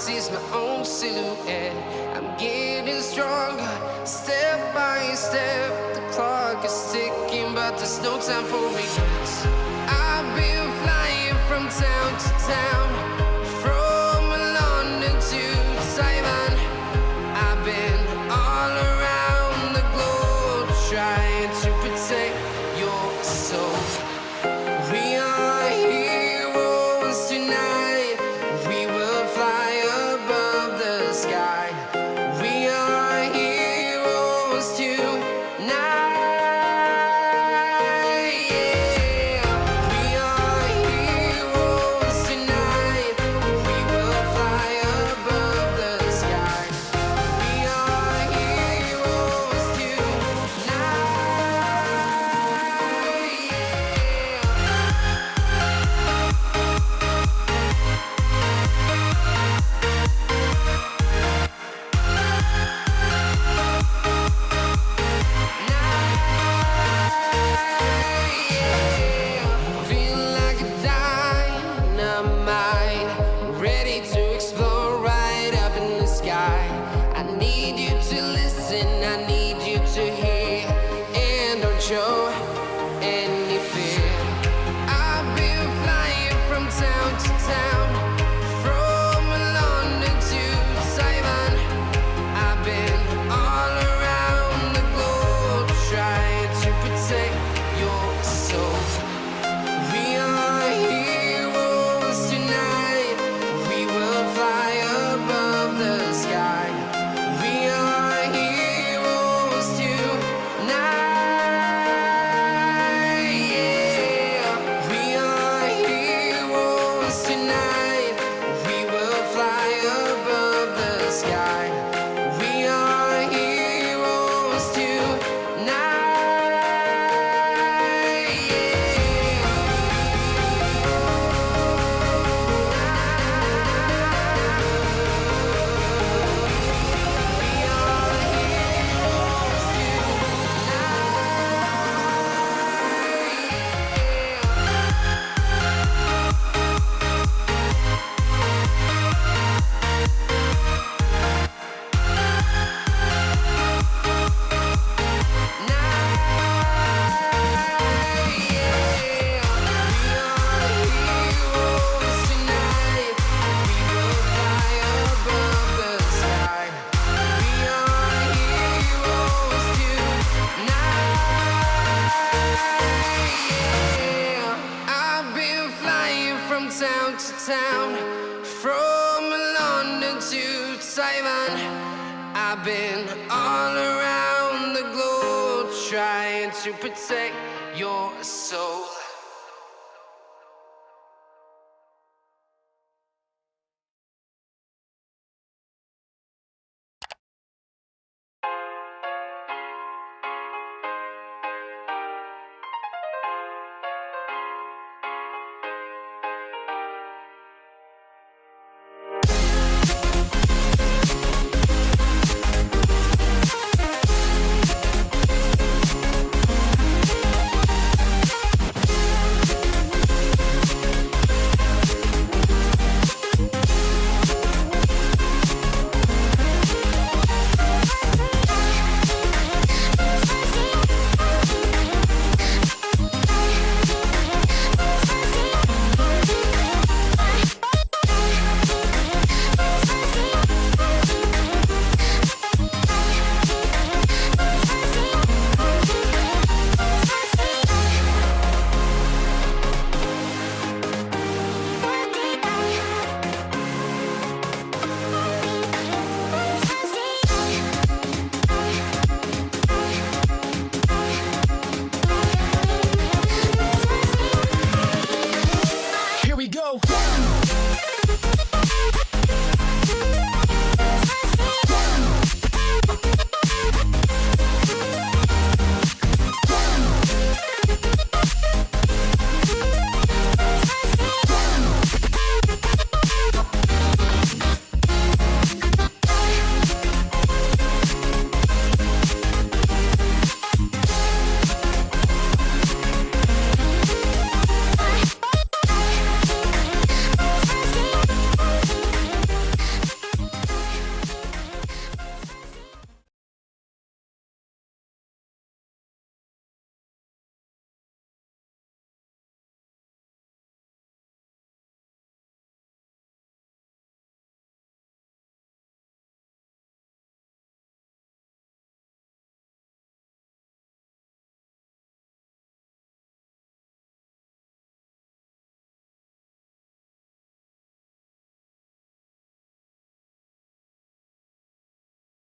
sees my own silhouette. I'm getting stronger, step by step. The clock is ticking, but there's no time for regrets. I've been flying from town to town, from London to Taiwan. I've been all around the globe, trying to protect your soul. We are heroes tonight. We will fly above the sky. We are heroes tonight. Yeah. We are heroes tonight. We will fly above the sky. We are heroes tonight. Feel like a dynamite, ready to explode right up in the sky. I need you to listen, I need you to hear, and don't show any fear. I've been flying from town to town, from London to Taiwan. I've been all around the globe, trying to protect your soul. We are heroes tonight. We will fly above the sky. We are heroes tonight. Yeah. We are heroes tonight. We will fly above the sky. We are heroes tonight. Town to town, from London to Taiwan. I've been all around the globe, trying to protect your soul.